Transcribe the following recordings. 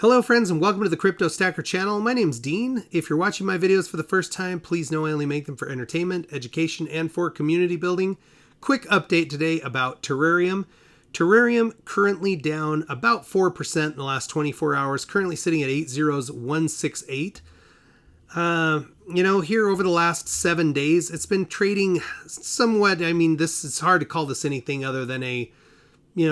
Hello friends and welcome to the Crypto Stacker channel. My name's Dean. If you're watching my videos for the first time, please know I only make them for entertainment, education, and for community building. Quick update today about Terrarium. Terrarium currently down about 4% in the last 24 hours, currently sitting at 80168. Here over the last 7 days, it's been trading somewhat, this is hard to call this anything other than a,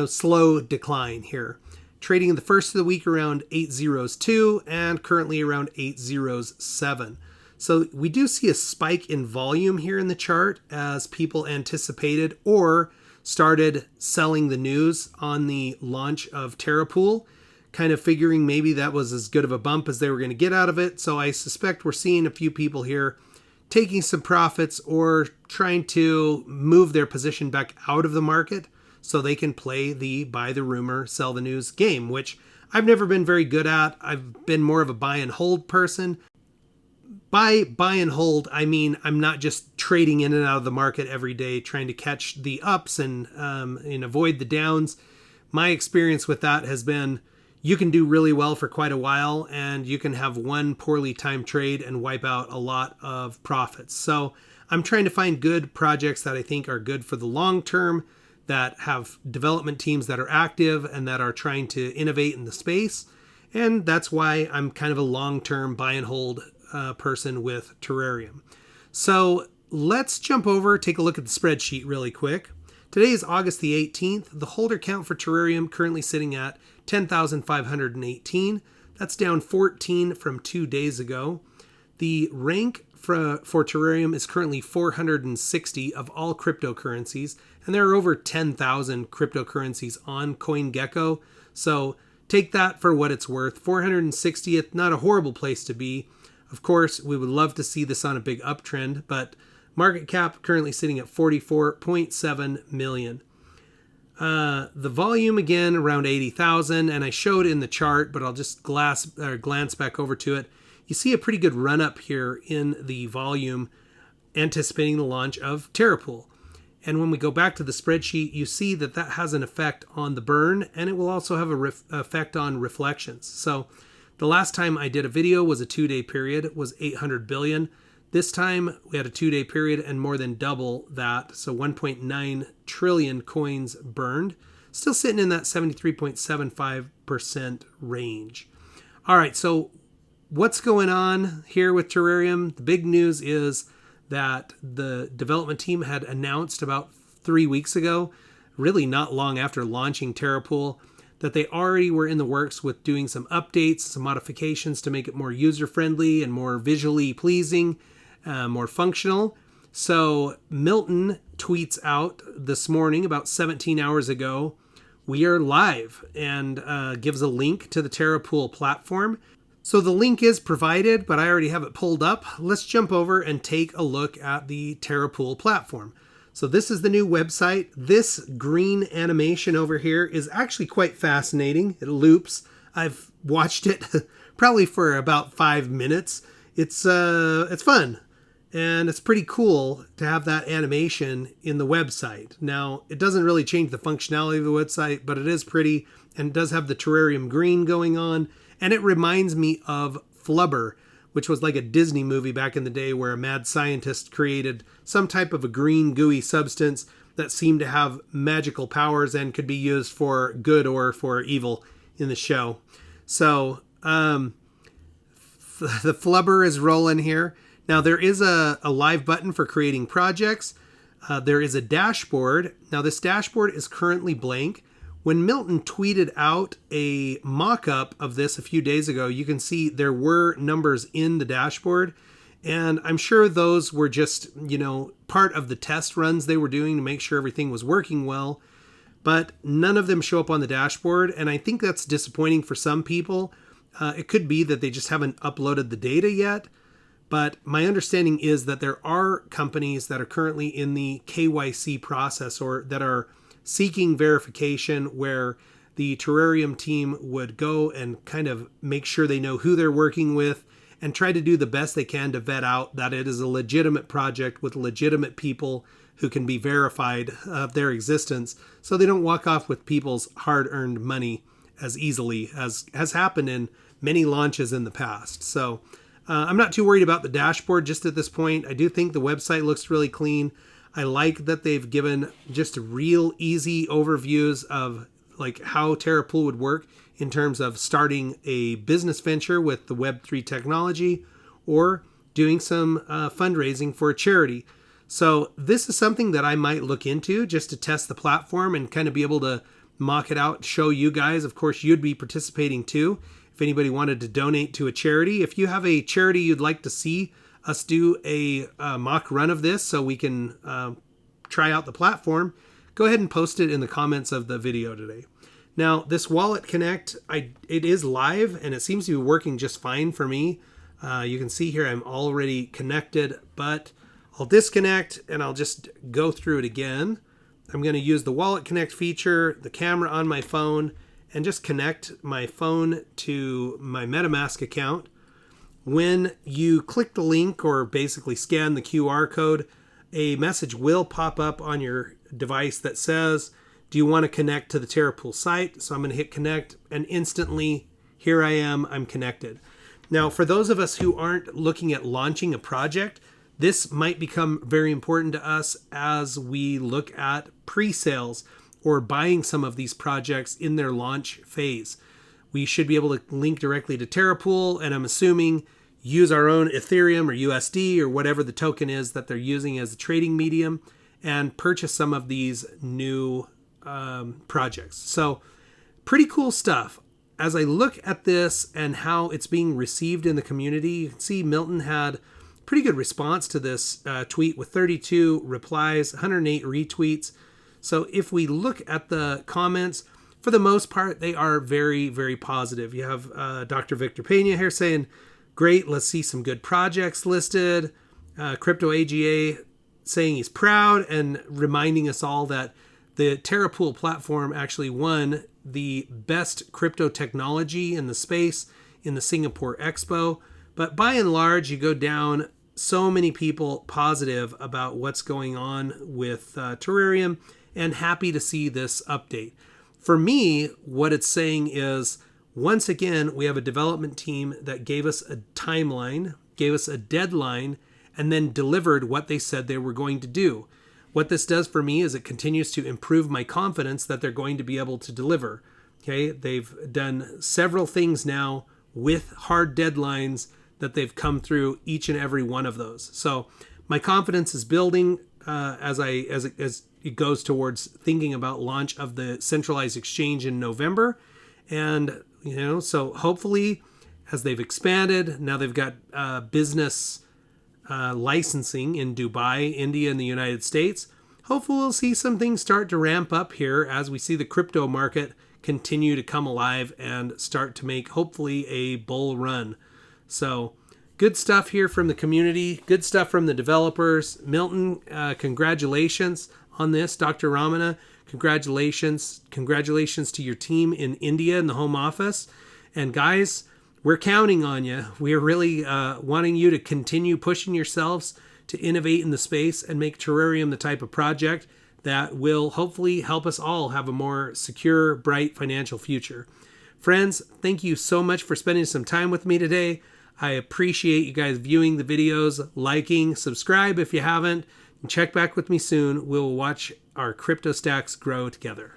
slow decline here. Trading in the first of the week around 802 and currently around 807. So we do see a spike in volume here in the chart as people anticipated or started selling the news on the launch of Terapool, kind of figuring maybe that was as good of a bump as they were going to get out of it. So I suspect we're seeing a few people here taking some profits or trying to move their position back out of the market so they can play the buy the rumor, sell the news game, which I've never been very good at. I've been more of a buy and hold person. By buy and hold, I mean I'm not just trading in and out of the market every day trying to catch the ups and avoid the downs. My experience with that has been you can do really well for quite a while and you can have one poorly timed trade and wipe out a lot of profits. So I'm trying to find good projects that I think are good for the long term, that have development teams that are active and that are trying to innovate in the space. And that's why I'm kind of a long-term buy and hold person with Terrarium. So let's jump over, take a look at the spreadsheet really quick. Today is August the 18th. The holder count for Terrarium currently sitting at 10,518. That's down 14 from 2 days ago. The rank for Terrarium is currently 460 of all cryptocurrencies, and there are over 10,000 cryptocurrencies on CoinGecko. So take that for what it's worth. 460th, not a horrible place to be. Of course, we would love to see this on a big uptrend, but market cap currently sitting at 44.7 million. The volume again around 80,000, and I showed in the chart, but I'll just glance back over to it. You see a pretty good run up here in the volume anticipating the launch of Terapool. And when we go back to the spreadsheet, you see that that has an effect on the burn, and it will also have a effect on reflections. So the last time I did a video was a 2-day period. It was 800 billion. This time we had a 2-day period and more than double that. So 1.9 trillion coins burned, still sitting in that 73.75% range. All right, so what's going on here with Terrarium? The big news is that the development team had announced about 3 weeks ago, really not long after launching Terapool, that they already were in the works with doing some updates, some modifications to make it more user-friendly and more visually pleasing, more functional. So Milton tweets out this morning, about 17 hours ago, we are live, and gives a link to the Terapool platform. So the link is provided, but I already have it pulled up. Let's jump over and take a look at the Terapool platform. So this is the new website. This green animation over here is actually quite fascinating. It loops. I've watched it probably for about 5 minutes. It's fun. And it's pretty cool to have that animation in the website. Now, it doesn't really change the functionality of the website, but it is pretty and it does have the Terrarium green going on. And it reminds me of Flubber, which was like a Disney movie back in the day where a mad scientist created some type of a green gooey substance that seemed to have magical powers and could be used for good or for evil in the show. So the Flubber is rolling here. Now there is a live button for creating projects. There is a dashboard. Now this dashboard is currently blank. When Milton tweeted out a mock-up of this a few days ago, you can see there were numbers in the dashboard. And I'm sure those were just, part of the test runs they were doing to make sure everything was working well. But none of them show up on the dashboard. And I think that's disappointing for some people. It could be that they just haven't uploaded the data yet. But my understanding is that there are companies that are currently in the KYC process or that are seeking verification where the Terrarium team would go and kind of make sure they know who they're working with and try to do the best they can to vet out that it is a legitimate project with legitimate people who can be verified of their existence so they don't walk off with people's hard-earned money as easily as has happened in many launches in the past. So I'm not too worried about the dashboard just at this point. I do think the website looks really clean. I like that they've given just real easy overviews of like how Terapool would work in terms of starting a business venture with the Web3 technology or doing some fundraising for a charity. So this is something that I might look into just to test the platform and kind of be able to mock it out, show you guys. Of course, you'd be participating too if anybody wanted to donate to a charity. If you have a charity you'd like to see us do a mock run of this so we can try out the platform, go ahead and post it in the comments of the video today. Now, this Wallet Connect, it is live and it seems to be working just fine for me. You can see here I'm already connected, but I'll disconnect and I'll just go through it again. I'm going to use the Wallet Connect feature, the camera on my phone, and just connect my phone to my MetaMask account. When you click the link or basically scan the QR code, a message will pop up on your device that says, do you want to connect to the Terapool site? So I'm going to hit connect and instantly here I am, I'm connected. Now, for those of us who aren't looking at launching a project, this might become very important to us as we look at pre-sales or buying some of these projects in their launch phase. We should be able to link directly to Terapool, and I'm assuming use our own Ethereum or USD or whatever the token is that they're using as a trading medium and purchase some of these new projects. So pretty cool stuff. As I look at this and how it's being received in the community, you can see Milton had pretty good response to this tweet with 32 replies, 108 retweets. So if we look at the comments, for the most part, they are very, very positive. You have Dr. Victor Pena here saying, great, let's see some good projects listed. Crypto AGA saying he's proud and reminding us all that the Terapool platform actually won the best crypto technology in the space in the Singapore Expo. But by and large, you go down, so many people positive about what's going on with Terrarium and happy to see this update. For me, what it's saying is, once again, we have a development team that gave us a timeline, gave us a deadline, and then delivered what they said they were going to do. What this does for me is it continues to improve my confidence that they're going to be able to deliver. Okay, they've done several things now with hard deadlines that they've come through each and every one of those. So my confidence is building as it goes towards thinking about launch of the centralized exchange in November. And, so hopefully as they've expanded, now they've got business licensing in Dubai, India, and the United States. Hopefully we'll see some things start to ramp up here as we see the crypto market continue to come alive and start to make hopefully a bull run. So good stuff here from the community, good stuff from the developers. Milton, congratulations on this. Dr. Ramana, congratulations. Congratulations to your team in India in the home office. And guys, we're counting on you. We're really wanting you to continue pushing yourselves to innovate in the space and make Terrarium the type of project that will hopefully help us all have a more secure, bright financial future. Friends, thank you so much for spending some time with me today. I appreciate you guys viewing the videos, liking, subscribe if you haven't, and check back with me soon. We'll watch our crypto stacks grow together.